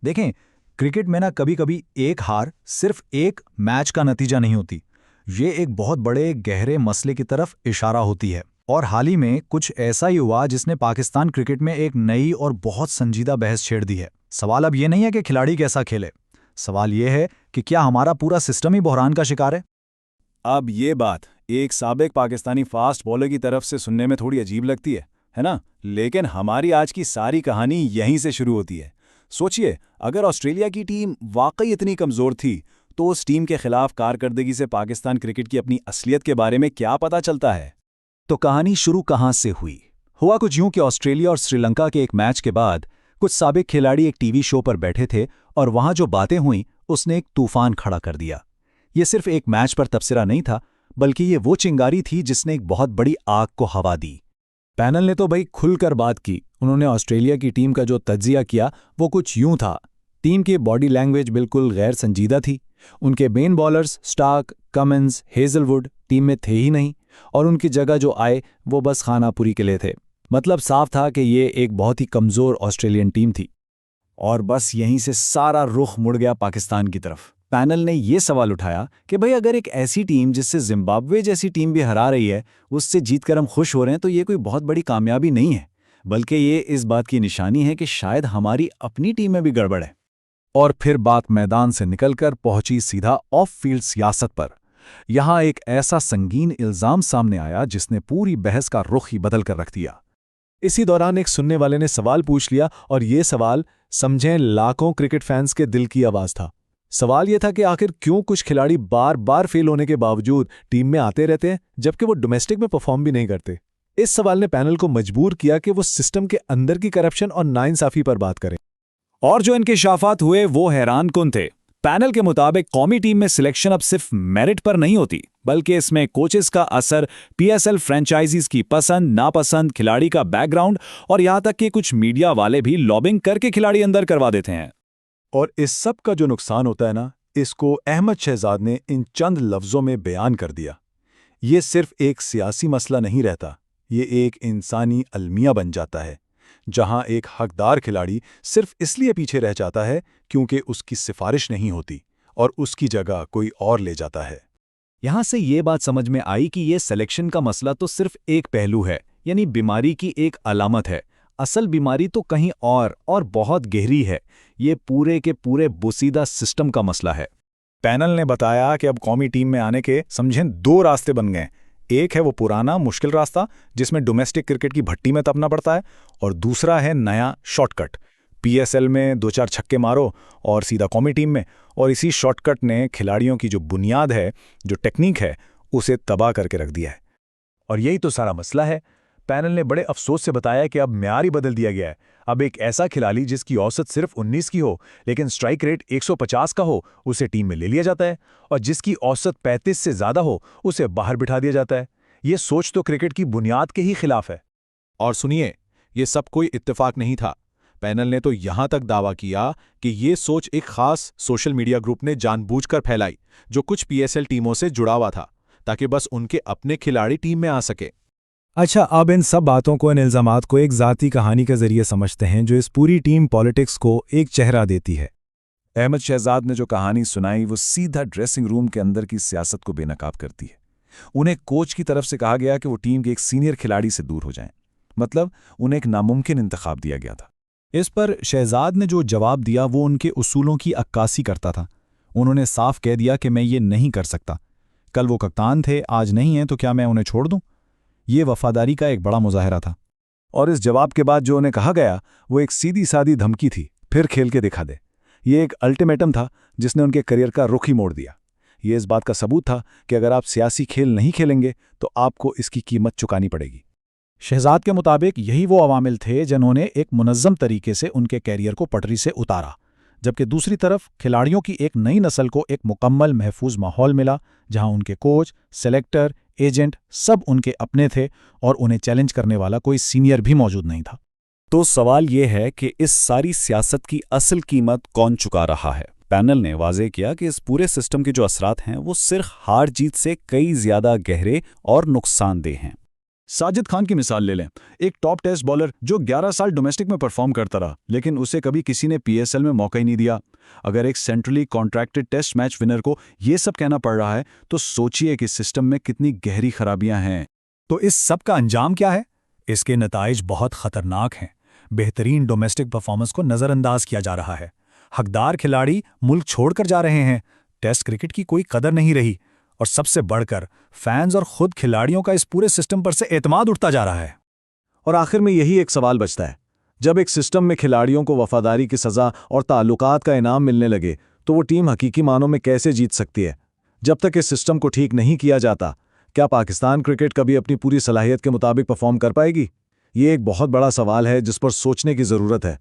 देखें, क्रिकेट में ना कभी कभी एक हार सिर्फ एक मैच का नतीजा नहीं होती। ये एक बहुत बड़े गहरे मसले की तरफ इशारा होती है। और हाल ही में कुछ ऐसा ही हुआ जिसने पाकिस्तान क्रिकेट में एक नई और बहुत संजीदा बहस छेड़ दी है। सवाल अब ये नहीं है कि खिलाड़ी कैसा खेले, सवाल ये है कि क्या हमारा पूरा सिस्टम ही बहरान का शिकार है। अब ये बात एक साबिक पाकिस्तानी फास्ट बॉलर की तरफ से सुनने में थोड़ी अजीब लगती है ना? लेकिन हमारी आज की सारी कहानी यहीं से शुरू होती है। सोचिए, अगर ऑस्ट्रेलिया की टीम वाकई इतनी कमज़ोर थी तो उस टीम के खिलाफ कारकर्दगी से पाकिस्तान क्रिकेट की अपनी असलियत के बारे में क्या पता चलता है। तो कहानी शुरू कहाँ से हुई? हुआ कुछ यूं कि ऑस्ट्रेलिया और श्रीलंका के एक मैच के बाद कुछ साबिक खिलाड़ी एक टीवी शो पर बैठे थे और वहां जो बातें हुईं उसने एक तूफान खड़ा कर दिया। ये सिर्फ एक मैच पर तबसरा नहीं था, बल्कि ये वो चिंगारी थी जिसने एक बहुत बड़ी आग को हवा दी। पैनल ने तो भाई खुलकर बात की। उन्होंने ऑस्ट्रेलिया की टीम का जो तज्जिया किया वो कुछ यूं था। टीम की बॉडी लैंग्वेज बिल्कुल गैर संजीदा थी। उनके main bowlers Starc, Cummins, Hazlewood team में थे ही नहीं, और उनकी जगह जो आए वो बस खानापुरी के लिए थे। मतलब साफ था कि ये एक बहुत ही कमज़ोर ऑस्ट्रेलियन टीम थी। और बस यहीं से सारा रुख मुड़ गया पाकिस्तान की तरफ। पैनल ने ये सवाल उठाया कि भाई अगर एक ऐसी टीम जिससे जिम्बाब्वे जैसी टीम भी हरा रही है उससे जीतकर हम खुश हो रहे हैं, तो ये कोई बहुत बड़ी कामयाबी नहीं है, बल्कि ये इस बात की निशानी है कि शायद हमारी अपनी टीम में भी गड़बड़ है। और फिर बात मैदान से निकलकर पहुंची सीधा ऑफ फील्ड सियासत पर। यहां एक ऐसा संगीन इल्जाम सामने आया जिसने पूरी बहस का रुख ही बदल कर रख दिया। इसी दौरान एक सुनने वाले ने सवाल पूछ लिया, और ये सवाल समझें लाखों क्रिकेट फैंस के दिल की आवाज था। सवाल यह था कि आखिर क्यों कुछ खिलाड़ी बार बार फेल होने के बावजूद टीम में आते रहते हैं जबकि वो डोमेस्टिक में परफॉर्म भी नहीं करते। इस सवाल ने पैनल को मजबूर किया कि वो सिस्टम के अंदर की करप्शन और नाइंसाफी पर बात करें। और जो इंकिशाफात हुए वो हैरान कुन थे। पैनल के मुताबिक कौमी टीम में सिलेक्शन अब सिर्फ मेरिट पर नहीं होती, बल्कि इसमें कोचेस का असर, पीएसएल फ्रेंचाइजीज की पसंद नापसंद, खिलाड़ी का बैकग्राउंड और यहां तक कि कुछ मीडिया वाले भी लॉबिंग करके खिलाड़ी अंदर करवा देते हैं। और इस सब का जो नुकसान होता है ना, इसको अहमद शहजाद ने इन चंद लफ्जों में बयान कर दिया। ये सिर्फ एक सियासी मसला नहीं रहता, ये एक इंसानी अलमिया बन जाता है, जहां एक हकदार खिलाड़ी सिर्फ इसलिए पीछे रह जाता है क्योंकि उसकी सिफारिश नहीं होती और उसकी जगह कोई और ले जाता है। यहां से ये बात समझ में आई कि ये सिलेक्शन का मसला तो सिर्फ एक पहलू है, यानी बीमारी की एक अलामत है। असल बीमारी तो कहीं और बहुत गहरी है। ये पूरे के पूरे बोसीदा सिस्टम का मसला है। पैनल ने बताया कि अब कौमी टीम में आने के समझें दो रास्ते बन गए। एक है वो पुराना मुश्किल रास्ता जिसमें डोमेस्टिक क्रिकेट की भट्टी में तपना पड़ता है, और दूसरा है नया शॉर्टकट। पीएसएल में 2-4 छक्के मारो और सीधा कौमी टीम में। और इसी शॉर्टकट ने खिलाड़ियों की जो बुनियाद है, जो टेक्निक है, उसे तबाह करके रख दिया है। और यही तो सारा मसला है। पैनल ने बड़े अफसोस से बताया कि अब म्यार ही बदल दिया गया है। अब एक ऐसा खिलाड़ी जिसकी औसत सिर्फ 19 की हो लेकिन स्ट्राइक रेट 150 का हो, उसे टीम में ले लिया जाता है, और जिसकी औसत 35 से ज़्यादा हो उसे बाहर बिठा दिया जाता है। ये सोच तो क्रिकेट की बुनियाद के ही खिलाफ है। और सुनिए, ये सब कोई इत्तेफाक नहीं था। पैनल ने तो यहां तक दावा किया कि ये सोच एक खास सोशल मीडिया ग्रुप ने जानबूझकर फैलाई, जो कुछ पीएसएल टीमों से जुड़ा हुआ था, ताकि बस उनके अपने खिलाड़ी टीम में आ सके। अच्छा, अब इन सब बातों को, इन इल्ज़ामात को एक ज़ाती कहानी के ज़रिए समझते हैं जो इस पूरी टीम पॉलिटिक्स को एक चेहरा देती है। अहमद शहजाद ने जो कहानी सुनाई वो सीधा ड्रेसिंग रूम के अंदर की सियासत को बेनकाब करती है। उन्हें कोच की तरफ से कहा गया कि वो टीम के एक सीनियर खिलाड़ी से दूर हो जाएं। मतलब उन्हें एक नामुमकिन इंतखाब दिया गया था। इस पर शहजाद ने जो जवाब दिया वो उनके उसूलों की अक्कासी करता था। उन्होंने साफ कह दिया कि मैं ये नहीं कर सकता। कल वो कप्तान थे, आज नहीं हैं, तो क्या मैं उन्हें छोड़ दूं? ये वफादारी का एक बड़ा मुजाहिरा था। और इस जवाब के बाद जो उन्हें कहा गया वो एक सीधी सादी धमकी थी, फिर खेल के दिखा दे। ये एक अल्टीमेटम था जिसने उनके करियर का रुख ही मोड़ दिया। ये इस बात का सबूत था कि अगर आप सियासी खेल नहीं खेलेंगे तो आपको इसकी कीमत चुकानी पड़ेगी। शहजाद के मुताबिक यही वो अवामिल थे जिन्होंने एक मुनज़्ज़म तरीके से उनके कैरियर को पटरी से उतारा, जबकि दूसरी तरफ खिलाड़ियों की एक नई नस्ल को एक मुकम्मल महफूज माहौल मिला जहां उनके कोच, सेलेक्टर, एजेंट सब उनके अपने थे और उन्हें चैलेंज करने वाला कोई सीनियर भी मौजूद नहीं था। तो सवाल ये है कि इस सारी सियासत की असल कीमत कौन चुका रहा है? पैनल ने वाज़ेह किया कि इस पूरे सिस्टम के जो असरात हैं वो सिर्फ हार जीत से कई ज़्यादा गहरे और नुकसानदेह हैं। साजिद खान की मिसाल ले लें, एक टॉप टेस्ट बॉलर जो 11 साल डोमेस्टिक में परफॉर्म करता रहा, लेकिन उसे कभी किसी ने पीएसएल में मौका ही नहीं दिया। अगर एक centrally contracted test match winner को ये सब कहना पड़ रहा है, तो सोचिए कि सिस्टम में कितनी गहरी खराबियां हैं। तो इस सब का अंजाम क्या है? इसके नताइज बहुत खतरनाक हैं। बेहतरीन डोमेस्टिक परफॉर्मेंस को नज़रअंदाज किया जा रहा है। हकदार खिलाड़ी मुल्क छोड़कर जा रहे हैं। टेस्ट क्रिकेट की कोई कदर नहीं रही, और सबसे बढ़कर फैंस और खुद खिलाड़ियों का इस पूरे सिस्टम पर से एतमाद उठता जा रहा है। और आखिर में यही एक सवाल बचता है, जब एक सिस्टम में खिलाड़ियों को वफादारी की सज़ा और ताल्लुकात का इनाम मिलने लगे, तो वो टीम हकीकी मानों में कैसे जीत सकती है? जब तक इस सिस्टम को ठीक नहीं किया जाता, क्या पाकिस्तान क्रिकेट कभी अपनी पूरी सलाहियत के मुताबिक परफॉर्म कर पाएगी? ये एक बहुत बड़ा सवाल है जिस पर सोचने की ज़रूरत है।